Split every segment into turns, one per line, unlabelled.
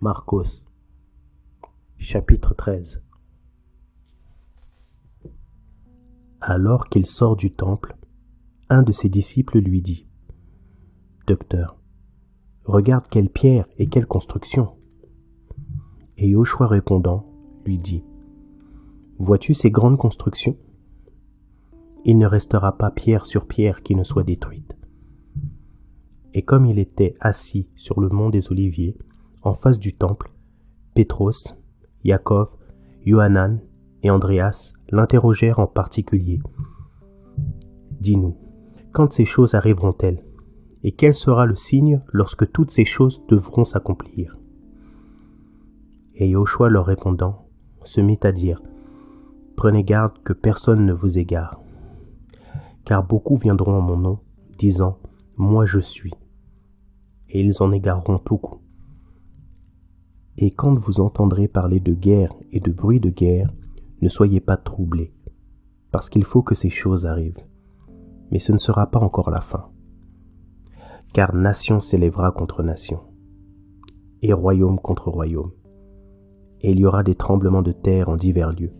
Marcos, chapitre 13. Alors qu'il sort du temple, un de ses disciples lui dit : « Docteur, regarde quelle pierre et quelle construction !» Et Yoshua répondant, lui dit : « Vois-tu ces grandes constructions ? Il ne restera pas pierre sur pierre qui ne soit détruite. » Et comme il était assis sur le mont des Oliviers, en face du temple, Pétros, Yaakov, Yohanan et Andréas l'interrogèrent en particulier. « Dis-nous, quand ces choses arriveront-elles ? Et quel sera le signe lorsque toutes ces choses devront s'accomplir ?» Et Yoshua leur répondant, se mit à dire : « Prenez garde que personne ne vous égare. Car beaucoup viendront en mon nom, disant : Moi je suis. Et ils en égareront beaucoup. Et quand vous entendrez parler de guerre et de bruit de guerre, ne soyez pas troublés, parce qu'il faut que ces choses arrivent. Mais ce ne sera pas encore la fin. Car nation s'élèvera contre nation, et royaume contre royaume. Et il y aura des tremblements de terre en divers lieux.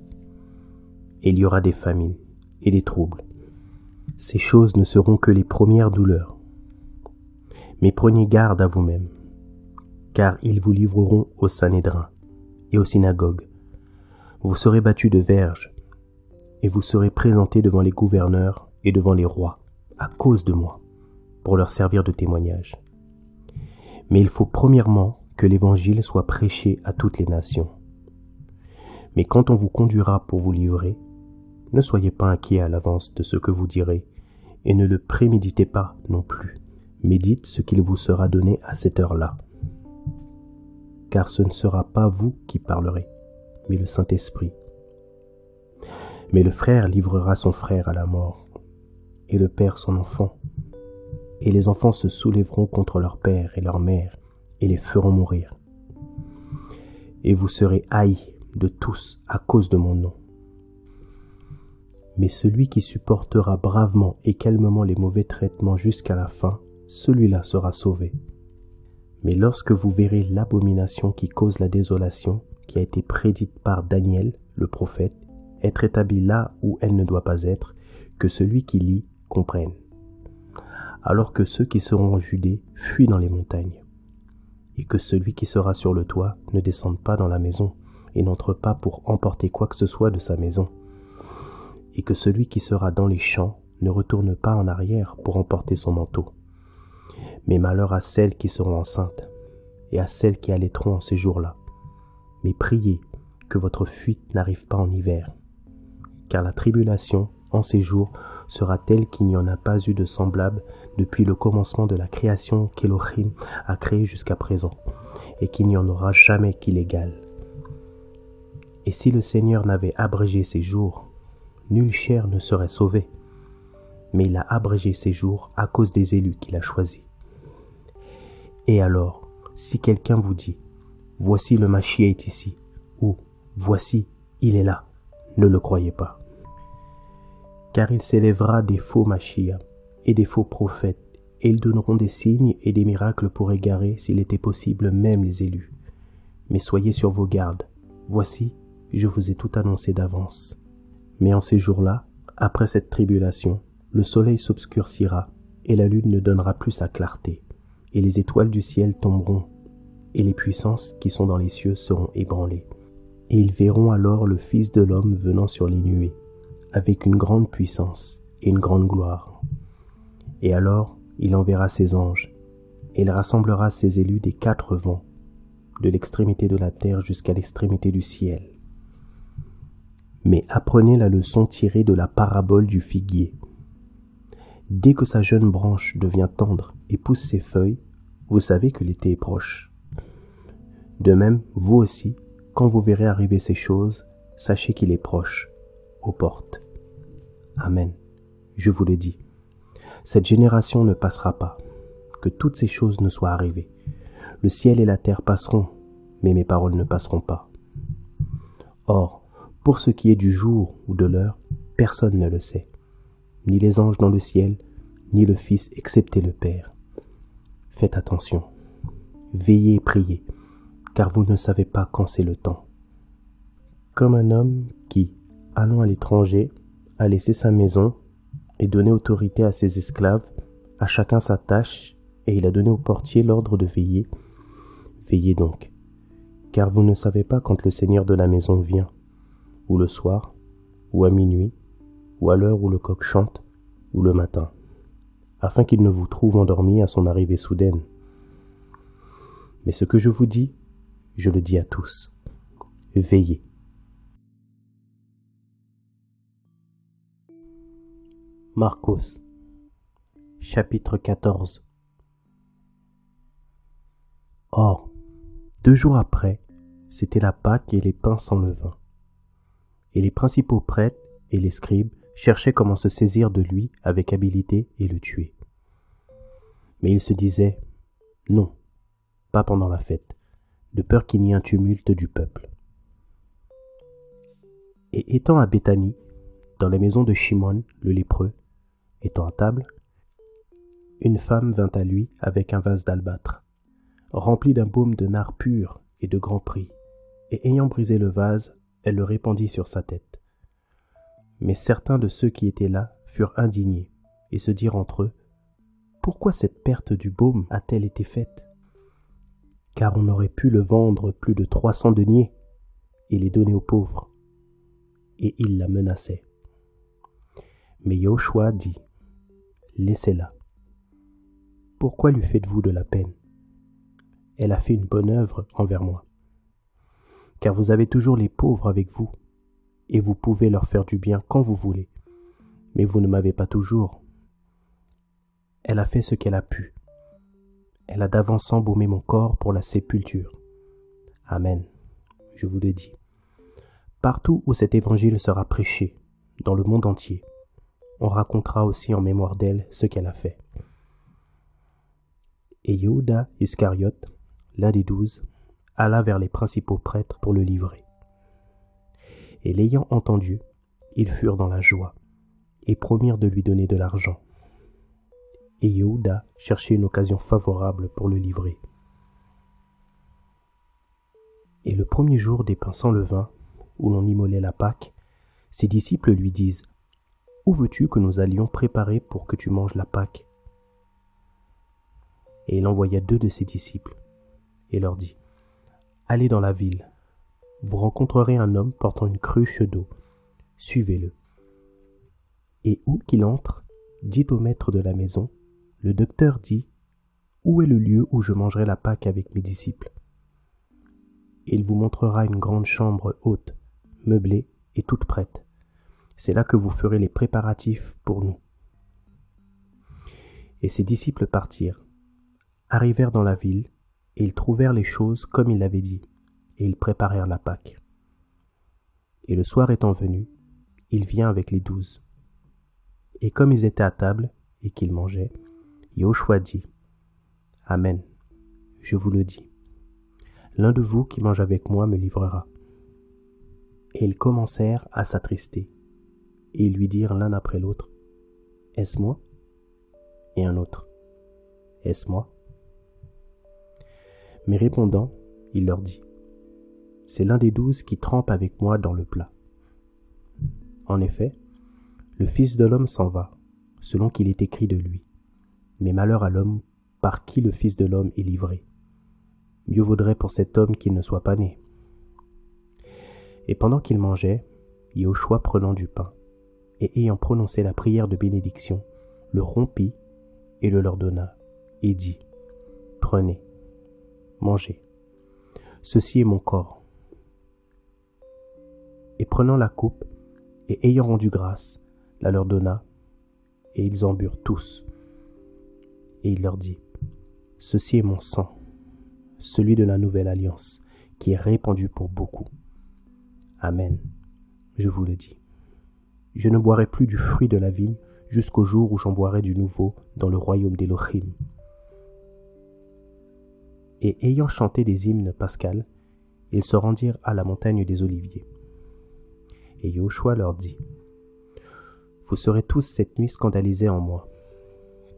Et il y aura des famines et des troubles. Ces choses ne seront que les premières douleurs. Mais prenez garde à vous-mêmes, car ils vous livreront au Sanhédrin et aux synagogues. Vous serez battus de verges, et vous serez présentés devant les gouverneurs et devant les rois, à cause de moi, pour leur servir de témoignage. Mais il faut premièrement que l'évangile soit prêché à toutes les nations. Mais quand on vous conduira pour vous livrer, ne soyez pas inquiets à l'avance de ce que vous direz, et ne le préméditez pas non plus. Mais dites ce qu'il vous sera donné à cette heure-là. Car ce ne sera pas vous qui parlerez, mais le Saint-Esprit. Mais le frère livrera son frère à la mort, et le père son enfant. Et les enfants se soulèveront contre leur père et leur mère, et les feront mourir. Et vous serez haïs de tous à cause de mon nom. Mais celui qui supportera bravement et calmement les mauvais traitements jusqu'à la fin, celui-là sera sauvé. Mais lorsque vous verrez l'abomination qui cause la désolation, qui a été prédite par Daniel, le prophète, être établie là où elle ne doit pas être, que celui qui lit comprenne. Alors que ceux qui seront en Judée fuient dans les montagnes, et que celui qui sera sur le toit ne descende pas dans la maison, et n'entre pas pour emporter quoi que ce soit de sa maison, et que celui qui sera dans les champs ne retourne pas en arrière pour emporter son manteau. Mais malheur à celles qui seront enceintes, et à celles qui allaiteront en ces jours-là. Mais priez que votre fuite n'arrive pas en hiver, car la tribulation, en ces jours, sera telle qu'il n'y en a pas eu de semblable depuis le commencement de la création qu'Élohim a créée jusqu'à présent, et qu'il n'y en aura jamais qui l'égale. Et si le Seigneur n'avait abrégé ces jours, nulle chair ne serait sauvée, mais il a abrégé ces jours à cause des élus qu'il a choisis. Et alors, si quelqu'un vous dit « Voici le Machia est ici » ou « Voici, il est là », ne le croyez pas. Car il s'élèvera des faux Machia et des faux prophètes, et ils donneront des signes et des miracles pour égarer, s'il était possible, même les élus. Mais soyez sur vos gardes. Voici, je vous ai tout annoncé d'avance. Mais en ces jours-là, après cette tribulation, le soleil s'obscurcira, et la lune ne donnera plus sa clarté, et les étoiles du ciel tomberont, et les puissances qui sont dans les cieux seront ébranlées. Et ils verront alors le Fils de l'homme venant sur les nuées, avec une grande puissance et une grande gloire. Et alors, il enverra ses anges, et il rassemblera ses élus des 4 vents, de l'extrémité de la terre jusqu'à l'extrémité du ciel. Mais apprenez la leçon tirée de la parabole du figuier. Dès que sa jeune branche devient tendre et pousse ses feuilles, vous savez que l'été est proche. De même, vous aussi, quand vous verrez arriver ces choses, sachez qu'il est proche, aux portes. Amen. Je vous le dis, cette génération ne passera pas, que toutes ces choses ne soient arrivées. Le ciel et la terre passeront, mais mes paroles ne passeront pas. Or, pour ce qui est du jour ou de l'heure, personne ne le sait, ni les anges dans le ciel, ni le Fils excepté le Père. Faites attention, veillez et priez, car vous ne savez pas quand c'est le temps. Comme un homme qui, allant à l'étranger, a laissé sa maison et donné autorité à ses esclaves, à chacun sa tâche, et il a donné au portier l'ordre de veiller. Veillez donc, car vous ne savez pas quand le Seigneur de la maison vient, ou le soir, ou à minuit, ou à l'heure où le coq chante, ou le matin, afin qu'il ne vous trouve endormi à son arrivée soudaine. Mais ce que je vous dis, je le dis à tous. Veillez. Marcos, chapitre 14. Or, 2 jours après, c'était la Pâque et les pains sans levain. Et les principaux prêtres et les scribes cherchaient comment se saisir de lui avec habileté et le tuer. Mais ils se disaient, non, pas pendant la fête, de peur qu'il n'y ait un tumulte du peuple. Et étant à Béthanie, dans la maison de Shimon le lépreux, étant à table, une femme vint à lui avec un vase d'albâtre, rempli d'un baume de nard pur et de grand prix, et ayant brisé le vase, elle le répandit sur sa tête. Mais certains de ceux qui étaient là furent indignés, et se dirent entre eux, « Pourquoi cette perte du baume a-t-elle été faite ? Car on aurait pu le vendre plus de 300 deniers, et les donner aux pauvres. » Et ils la menaçaient. Mais Yahushua dit, « Laissez-la. Pourquoi lui faites-vous de la peine ? Elle a fait une bonne œuvre envers moi. Car vous avez toujours les pauvres avec vous, et vous pouvez leur faire du bien quand vous voulez, mais vous ne m'avez pas toujours. Elle a fait ce qu'elle a pu. Elle a d'avance embaumé mon corps pour la sépulture. Amen, je vous le dis. Partout où cet évangile sera prêché, dans le monde entier, on racontera aussi en mémoire d'elle ce qu'elle a fait. » Et Yehuda Iscariote, l'un des 12, alla vers les principaux prêtres pour le livrer. Et l'ayant entendu, ils furent dans la joie, et promirent de lui donner de l'argent. Et Yehuda cherchait une occasion favorable pour le livrer. Et le premier jour des pains sans levain, où l'on immolait la Pâque, ses disciples lui disent, « Où veux-tu que nous allions préparer pour que tu manges la Pâque ?» Et il envoya 2 de ses disciples, et leur dit, « Allez dans la ville, vous rencontrerez un homme portant une cruche d'eau, suivez-le. Et où qu'il entre, dites au maître de la maison, le docteur dit, où est le lieu où je mangerai la Pâque avec mes disciples ? Et il vous montrera une grande chambre haute, meublée et toute prête. C'est là que vous ferez les préparatifs pour nous. » Et ses disciples partirent, arrivèrent dans la ville, et ils trouvèrent les choses comme il l'avait dit, et ils préparèrent la Pâque. Et le soir étant venu, il vient avec les 12. Et comme ils étaient à table, et qu'ils mangeaient, Yahushua dit, « Amen, je vous le dis, l'un de vous qui mange avec moi me livrera. » Et ils commencèrent à s'attrister, et ils lui dirent l'un après l'autre, « Est-ce moi ?» Et un autre, « Est-ce moi ?» Mais répondant, il leur dit, « C'est l'un des 12 qui trempe avec moi dans le plat. » En effet, le Fils de l'homme s'en va, selon qu'il est écrit de lui. Mais malheur à l'homme par qui le Fils de l'homme est livré. Mieux vaudrait pour cet homme qu'il ne soit pas né. Et pendant qu'il mangeait, Yahushua prenant du pain, et ayant prononcé la prière de bénédiction, le rompit et le leur donna, et dit, « Prenez, mangez, ceci est mon corps. » Et prenant la coupe, et ayant rendu grâce, la leur donna, et ils en burent tous. Et il leur dit, « Ceci est mon sang, celui de la nouvelle alliance, qui est répandu pour beaucoup. Amen, je vous le dis. Je ne boirai plus du fruit de la vigne jusqu'au jour où j'en boirai du nouveau dans le royaume d'Élohim. » Et ayant chanté des hymnes pascals, ils se rendirent à la montagne des Oliviers. Et Yahushua leur dit, « Vous serez tous cette nuit scandalisés en moi,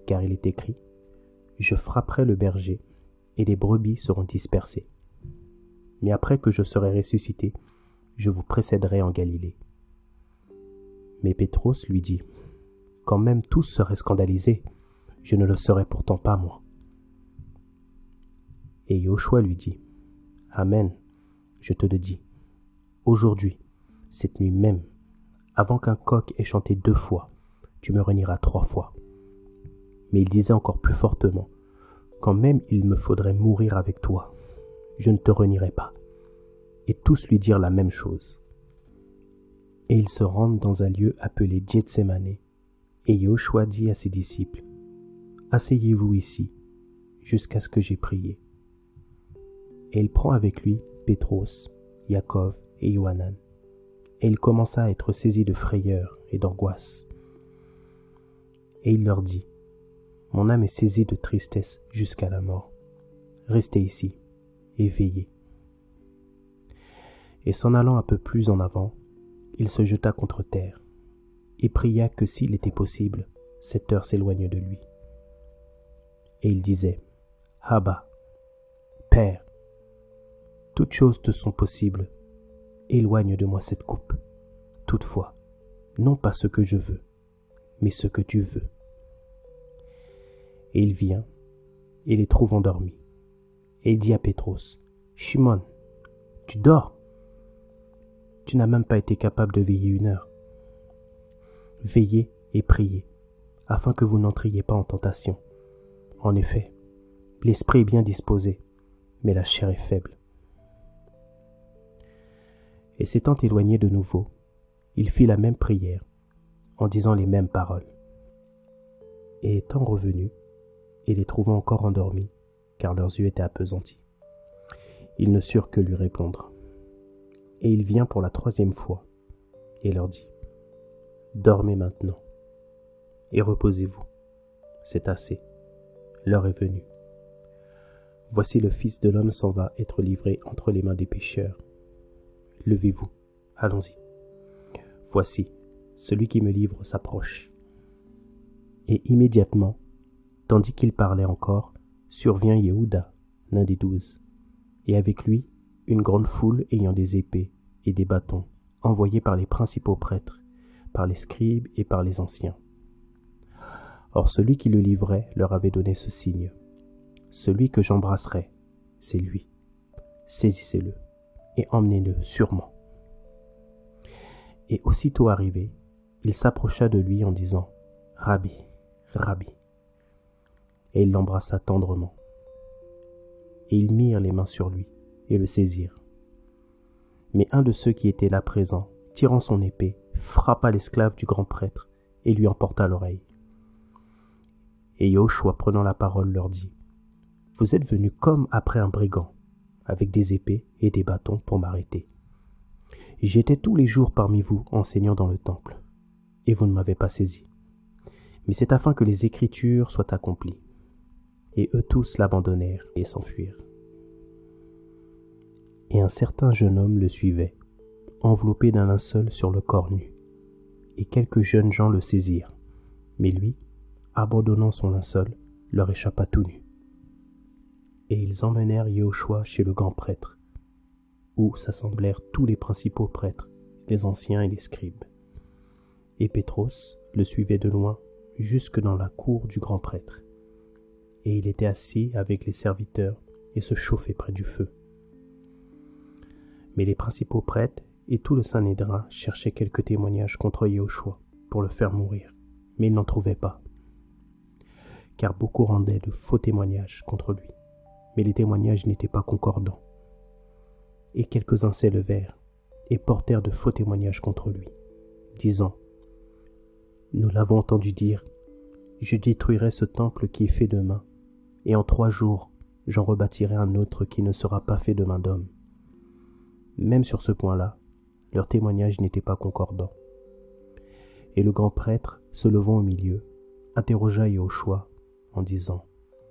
car il est écrit, « Je frapperai le berger, et les brebis seront dispersées. » mais après que je serai ressuscité, je vous précéderai en Galilée. » Mais Pétros lui dit, « Quand même tous seraient scandalisés, je ne le serai pourtant pas moi. » Et Yahushua lui dit, « Amen, je te le dis, aujourd'hui, cette nuit même, avant qu'un coq ait chanté 2 fois, tu me renieras 3 fois. » Mais il disait encore plus fortement, « Quand même il me faudrait mourir avec toi, je ne te renierai pas. » Et tous lui dirent la même chose. Et ils se rendent dans un lieu appelé Gethsémané, et Yahushua dit à ses disciples, « Asseyez-vous ici, jusqu'à ce que j'aie prié. » Et il prend avec lui Pétros, Yaakov et Yohanan, et il commença à être saisi de frayeur et d'angoisse. Et il leur dit, « Mon âme est saisie de tristesse jusqu'à la mort. Restez ici et veillez. » Et s'en allant un peu plus en avant, il se jeta contre terre et pria que s'il était possible, cette heure s'éloigne de lui. Et il disait, « Abba, Père, toutes choses te sont possibles, éloigne de moi cette coupe. Toutefois, non pas ce que je veux, mais ce que tu veux. » Et il vient et les trouve endormis. Et il dit à Pétros, « Shimon, tu dors? Tu n'as même pas été capable de veiller 1 heure. Veillez et priez, afin que vous n'entriez pas en tentation. En effet, l'esprit est bien disposé, mais la chair est faible. » Et s'étant éloigné de nouveau, il fit la même prière, en disant les mêmes paroles. Et étant revenu, et les trouvant encore endormis, car leurs yeux étaient appesantis, ils ne surent que lui répondre. Et il vient pour la 3e fois, et leur dit, « Dormez maintenant, et reposez-vous, c'est assez, l'heure est venue. Voici le Fils de l'homme s'en va être livré entre les mains des pécheurs. Levez-vous, allons-y. Voici, celui qui me livre s'approche. » Et immédiatement, tandis qu'il parlait encore, survient Yehuda, l'un des 12, et avec lui une grande foule ayant des épées et des bâtons, envoyés par les principaux prêtres, par les scribes et par les anciens. Or celui qui le livrait leur avait donné ce signe, « Celui que j'embrasserai, c'est lui. Saisissez-le et emmenez-le sûrement. » Et aussitôt arrivé, il s'approcha de lui en disant, « Rabbi, Rabbi. » Et il l'embrassa tendrement. Et ils mirent les mains sur lui et le saisirent. Mais un de ceux qui étaient là présents, tirant son épée, frappa l'esclave du grand prêtre et lui emporta l'oreille. Et Yahushua, prenant la parole, leur dit, « Vous êtes venus comme après un brigand, avec des épées et des bâtons pour m'arrêter. J'étais tous les jours parmi vous enseignant dans le temple, et vous ne m'avez pas saisi. Mais c'est afin que les Écritures soient accomplies. » Et eux tous l'abandonnèrent et s'enfuirent. Et un certain jeune homme le suivait, enveloppé d'un linceul sur le corps nu. Et quelques jeunes gens le saisirent, mais lui, abandonnant son linceul, leur échappa tout nu. Et ils emmenèrent Yahushua chez le grand prêtre, où s'assemblèrent tous les principaux prêtres, les anciens et les scribes. Et Pétros le suivait de loin jusque dans la cour du grand prêtre. Et il était assis avec les serviteurs et se chauffait près du feu. Mais les principaux prêtres et tout le Sanhédrin cherchaient quelques témoignages contre Yahushua pour le faire mourir, mais ils n'en trouvaient pas. Car beaucoup rendaient de faux témoignages contre lui, mais les témoignages n'étaient pas concordants. Et quelques-uns s'élevèrent et portèrent de faux témoignages contre lui, disant, « Nous l'avons entendu dire, je détruirai ce temple qui est fait de main, et en 3 jours, j'en rebâtirai un autre qui ne sera pas fait de main d'homme. » Même sur ce point-là, leur témoignage n'était pas concordant. Et le grand prêtre, se levant au milieu, interrogea Yahushua en disant,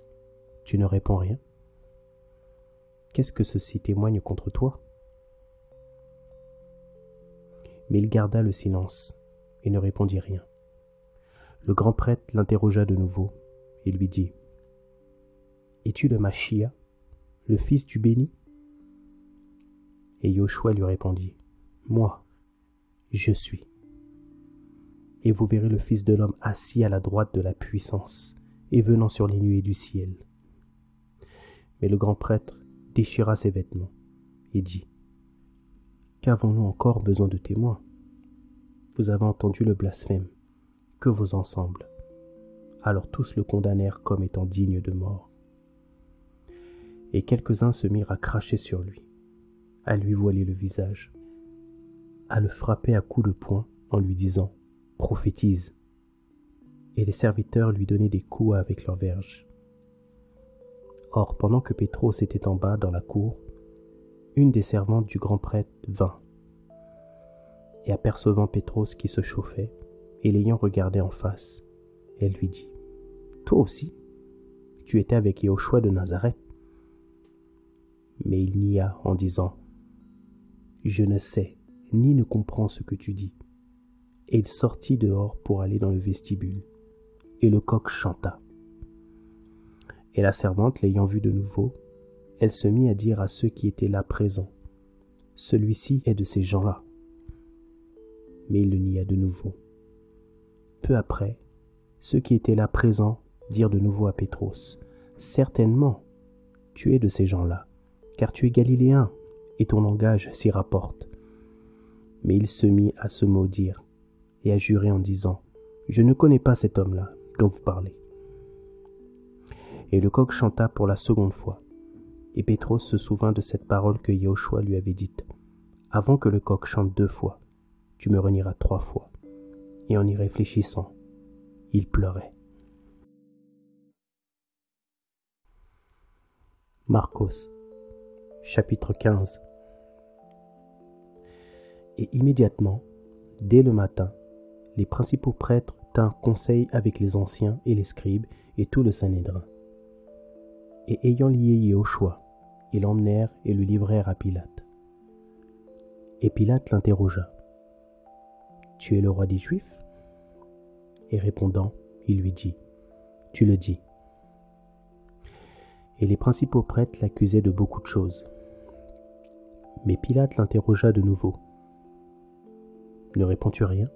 « Tu ne réponds rien? Qu'est-ce que ceci témoigne contre toi? » Mais il garda le silence et ne répondit rien. Le grand prêtre l'interrogea de nouveau et lui dit, « Es-tu le Machia, le fils du béni ?» Et Yoshua lui répondit, « Moi, je suis. Et vous verrez le Fils de l'homme assis à la droite de la puissance et venant sur les nuées du ciel. » Mais le grand prêtre déchira ses vêtements et dit, « Qu'avons-nous encore besoin de témoins? Vous avez entendu le blasphème. Que vaut ensemble? » Alors tous le condamnèrent comme étant digne de mort. Et quelques-uns se mirent à cracher sur lui, à lui voiler le visage, à le frapper à coups de poing en lui disant « Prophétise !» Et les serviteurs lui donnaient des coups avec leurs verges. Or, pendant que Pétros était en bas dans la cour, une des servantes du grand prêtre vint, et apercevant Pétros qui se chauffait, et l'ayant regardé en face, elle lui dit, « Toi aussi, tu étais avec Yoshua de Nazareth. » Mais il nia en disant, « Je ne sais, ni ne comprends ce que tu dis. » Et il sortit dehors pour aller dans le vestibule, et le coq chanta. Et la servante, l'ayant vu de nouveau, elle se mit à dire à ceux qui étaient là présents, « Celui-ci est de ces gens-là. » Mais il le nia de nouveau. Peu après, ceux qui étaient là présents dirent de nouveau à Pétros, « Certainement, tu es de ces gens-là, car tu es galiléen, et ton langage s'y rapporte. » Mais il se mit à se maudire et à jurer en disant, « Je ne connais pas cet homme-là dont vous parlez. » Et le coq chanta pour la seconde fois, et Pétros se souvint de cette parole que Yoshua lui avait dite, « Avant que le coq chante 2 fois, tu me renieras 3 fois. » Et en y réfléchissant, il pleurait. Marcos, chapitre 15. Et immédiatement, dès le matin, les principaux prêtres tinrent conseil avec les anciens et les scribes et tout le Sanhédrin. Et ayant lié Yoshua, ils l'emmenèrent et le livrèrent à Pilate. Et Pilate l'interrogea, « Tu es le roi des Juifs ?» Et répondant, il lui dit, « Tu le dis. » Et les principaux prêtres l'accusaient de beaucoup de choses. Mais Pilate l'interrogea de nouveau. « Ne réponds-tu rien?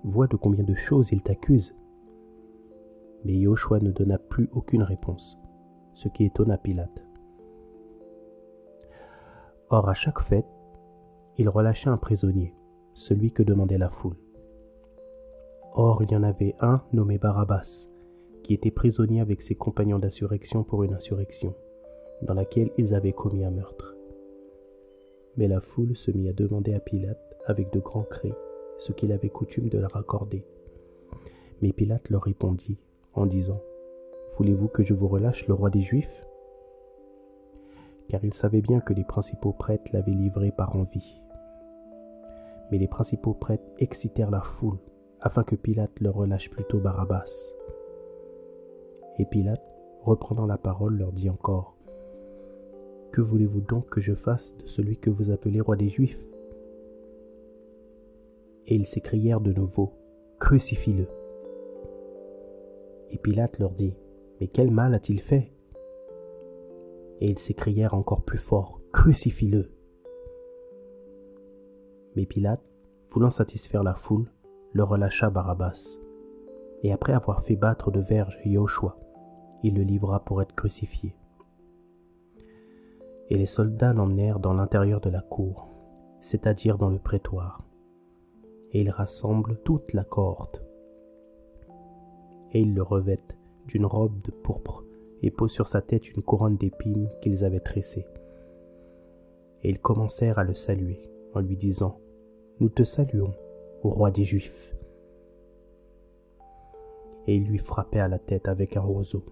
Vois de combien de choses il t'accuse. » Mais Yoshua ne donna plus aucune réponse, ce qui étonna Pilate. Or, à chaque fête, il relâchait un prisonnier, celui que demandait la foule. Or, il y en avait un nommé Barabbas, qui était prisonnier avec ses compagnons d'insurrection pour une insurrection, dans laquelle ils avaient commis un meurtre. Mais la foule se mit à demander à Pilate, avec de grands cris, ce qu'il avait coutume de leur accorder. Mais Pilate leur répondit, en disant, « Voulez-vous que je vous relâche le roi des Juifs ?» Car il savait bien que les principaux prêtres l'avaient livré par envie. Mais les principaux prêtres excitèrent la foule, afin que Pilate leur relâche plutôt Barabbas. Et Pilate, reprenant la parole, leur dit encore, « Que voulez-vous donc que je fasse de celui que vous appelez roi des Juifs ?» Et ils s'écrièrent de nouveau, « Crucifie-le !» Et Pilate leur dit, « Mais quel mal a-t-il fait ?» Et ils s'écrièrent encore plus fort, « Crucifie-le !» Mais Pilate, voulant satisfaire la foule, le relâcha Barabbas. Et après avoir fait battre de verges Yoshua, il le livra pour être crucifié. Et les soldats l'emmenèrent dans l'intérieur de la cour, c'est-à-dire dans le prétoire. Et ils rassemblent toute la cohorte. Et ils le revêtent d'une robe de pourpre et posent sur sa tête une couronne d'épines qu'ils avaient tressée. Et ils commencèrent à le saluer en lui disant, « Nous te saluons, ô roi des Juifs. » Et ils lui frappaient à la tête avec un roseau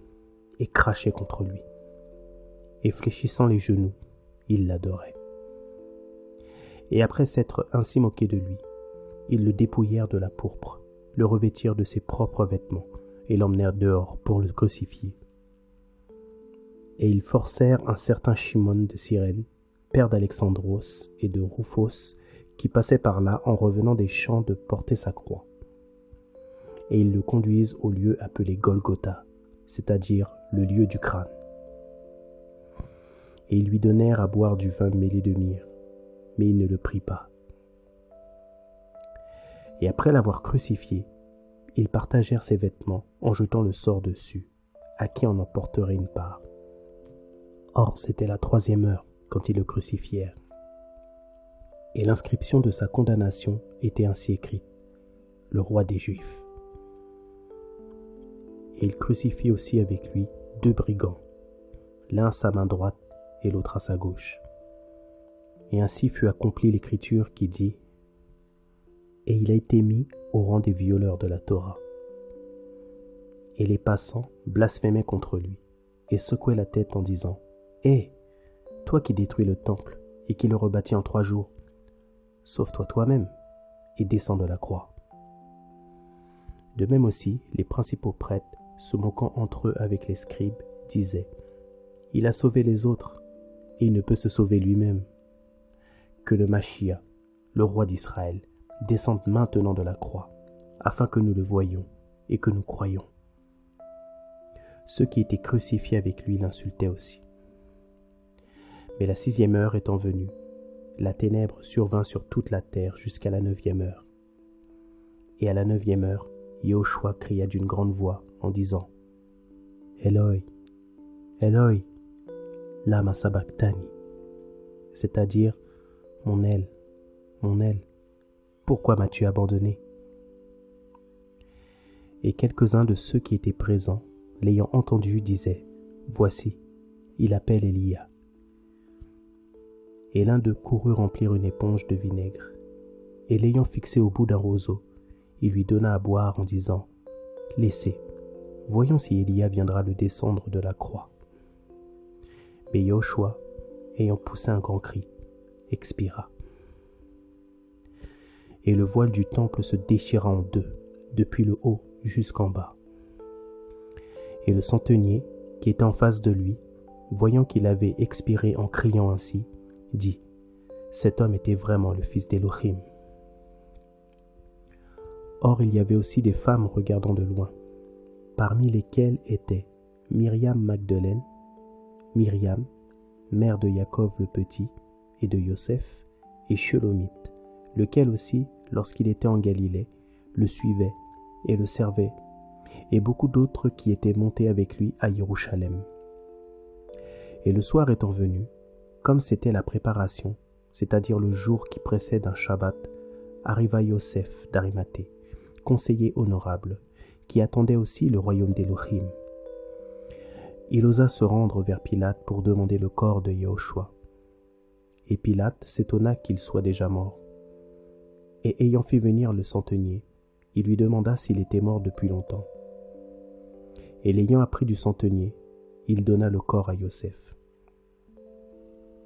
et crachaient contre lui. Et fléchissant les genoux, ils l'adoraient. Et après s'être ainsi moqués de lui, ils le dépouillèrent de la pourpre, le revêtirent de ses propres vêtements et l'emmenèrent dehors pour le crucifier. Et ils forcèrent un certain Shimon de Cyrène, père d'Alexandros et de Rufos, qui passait par là en revenant des champs de porter sa croix. Et ils le conduisent au lieu appelé Golgotha, c'est-à-dire le lieu du crâne. et ils lui donnèrent à boire du vin mêlé de myrrhe, mais il ne le prit pas. Et après l'avoir crucifié, ils partagèrent ses vêtements en jetant le sort dessus, à qui en emporterait une part. Or, c'était la 3e heure quand ils le crucifièrent. Et l'inscription de sa condamnation était ainsi écrite: le roi des Juifs. Et il crucifie aussi avec lui 2 brigands, l'un à sa main droite et l'autre à sa gauche. Et ainsi fut accomplie l'écriture qui dit: et il a été mis au rang des violeurs de la Torah. Et les passants blasphémaient contre lui et secouaient la tête en disant: hé, toi qui détruis le temple et qui le rebâtis en 3 jours, sauve-toi toi-même et descends de la croix. De même aussi, les principaux prêtres, se moquant entre eux avec les scribes, disaient: il a sauvé les autres et il ne peut se sauver lui-même. Que le Machia, le roi d'Israël, descende maintenant de la croix, afin que nous le voyions et que nous croyions. Ceux qui étaient crucifiés avec lui l'insultaient aussi. Mais la 6e heure étant venue, la ténèbre survint sur toute la terre jusqu'à la 9e heure. Et à la 9e heure, Yahushua cria d'une grande voix en disant: Eloi, Eloi, lama sabachthani, c'est-à-dire: mon aile, pourquoi m'as-tu abandonné? Et quelques-uns de ceux qui étaient présents, l'ayant entendu, disaient: voici, il appelle Élia. Et l'un d'eux courut remplir une éponge de vinaigre, et l'ayant fixé au bout d'un roseau, il lui donna à boire en disant: laissez, voyons si Élia viendra le descendre de la croix. Mais Yahushua, ayant poussé un grand cri, expira. Et le voile du temple se déchira en 2, depuis le haut jusqu'en bas. Et le centenier, qui était en face de lui, voyant qu'il avait expiré en criant ainsi, dit: cet homme était vraiment le fils d'Élohim. Or il y avait aussi des femmes regardant de loin, parmi lesquelles étaient Myriam Magdeleine, Myriam, mère de Jacob le Petit et de Yosef, et Shelomith, lequel aussi, lorsqu'il était en Galilée, le suivait et le servait, et beaucoup d'autres qui étaient montés avec lui à Jérusalem. Et le soir étant venu, comme c'était la préparation, c'est-à-dire le jour qui précède un Shabbat, arriva Yosef d'Arimathée, conseiller honorable, qui attendait aussi le royaume d'Élohim. Il osa se rendre vers Pilate pour demander le corps de Yahushua. Et Pilate s'étonna qu'il soit déjà mort. Et ayant fait venir le centenier, il lui demanda s'il était mort depuis longtemps. Et l'ayant appris du centenier, il donna le corps à Yosef.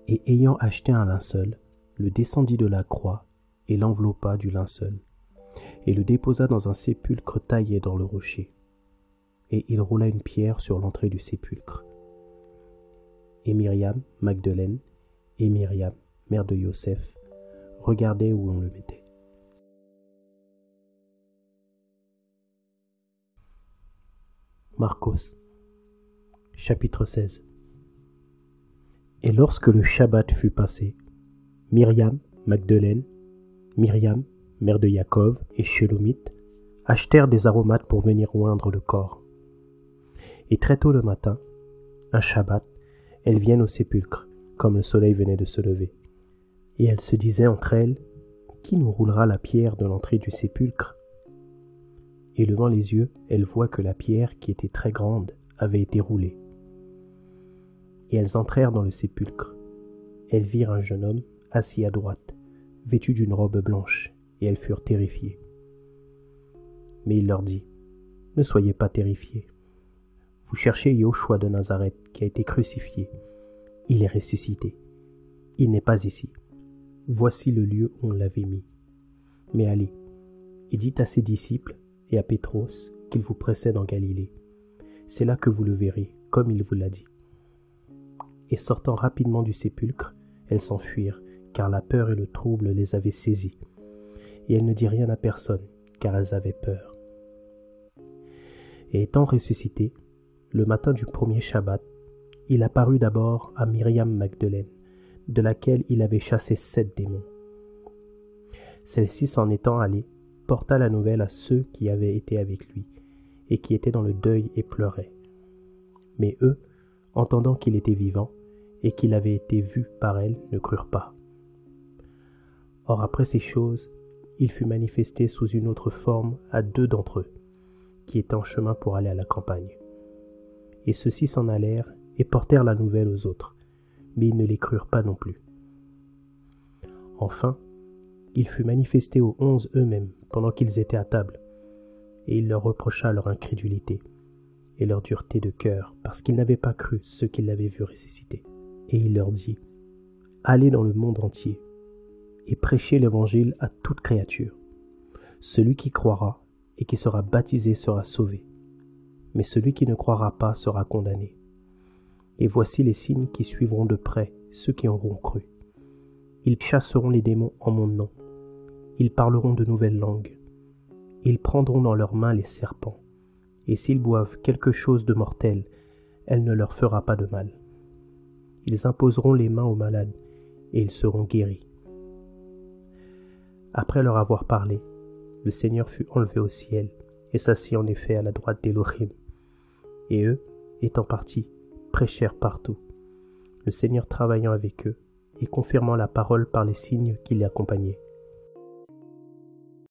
Et ayant acheté un linceul, le descendit de la croix et l'enveloppa du linceul, et le déposa dans un sépulcre taillé dans le rocher. Et il roula une pierre sur l'entrée du sépulcre. Et Myriam, Magdeleine, et Myriam, mère de Yosef, regardaient où on le mettait. Marcos, chapitre 16. Et lorsque le Shabbat fut passé, Myriam, Magdeleine, Myriam, mère de Jacob, et Shelomith achetèrent des aromates pour venir oindre le corps. Et très tôt le matin, un Shabbat, elles viennent au sépulcre, comme le soleil venait de se lever. Et elles se disaient entre elles: qui nous roulera la pierre de l'entrée du sépulcre? Et levant les yeux, elles voient que la pierre, qui était très grande, avait été roulée. Et elles entrèrent dans le sépulcre. Elles virent un jeune homme assis à droite, vêtu d'une robe blanche, et elles furent terrifiées. Mais il leur dit: ne soyez pas terrifiés. Vous cherchez Yahushua de Nazareth, qui a été crucifié. Il est ressuscité. Il n'est pas ici. Voici le lieu où on l'avait mis. Mais allez, et dites à ses disciples et à Pétros qu'il vous précède en Galilée. C'est là que vous le verrez, comme il vous l'a dit. Et sortant rapidement du sépulcre, elles s'enfuirent, car la peur et le trouble les avaient saisies. Et elles ne dirent rien à personne, car elles avaient peur. Et étant ressuscitées, le matin du premier Shabbat, il apparut d'abord à Myriam Magdeleine, de laquelle il avait chassé 7 démons. Celle-ci, s'en étant allée, porta la nouvelle à ceux qui avaient été avec lui, et qui étaient dans le deuil et pleuraient. Mais eux, entendant qu'il était vivant, et qu'il avait été vu par elle, ne crurent pas. Or après ces choses, il fut manifesté sous une autre forme à 2 d'entre eux, qui étaient en chemin pour aller à la campagne. Et ceux-ci s'en allèrent et portèrent la nouvelle aux autres, mais ils ne les crurent pas non plus. Enfin, il fut manifesté aux 11 eux-mêmes pendant qu'ils étaient à table, et il leur reprocha leur incrédulité et leur dureté de cœur, parce qu'ils n'avaient pas cru ceux qui l'avaient vu ressusciter. Et il leur dit, « Allez dans le monde entier, et prêchez l'évangile à toute créature. Celui qui croira et qui sera baptisé sera sauvé, mais celui qui ne croira pas sera condamné. Et voici les signes qui suivront de près ceux qui auront cru. Ils chasseront les démons en mon nom. Ils parleront de nouvelles langues. Ils prendront dans leurs mains les serpents. Et s'ils boivent quelque chose de mortel, elle ne leur fera pas de mal. Ils imposeront les mains aux malades, et ils seront guéris. » Après leur avoir parlé, le Seigneur fut enlevé au ciel, et s'assit en effet à la droite d'Élohim. Et eux, étant partis, prêchèrent partout, le Seigneur travaillant avec eux, et confirmant la parole par les signes qui les accompagnaient.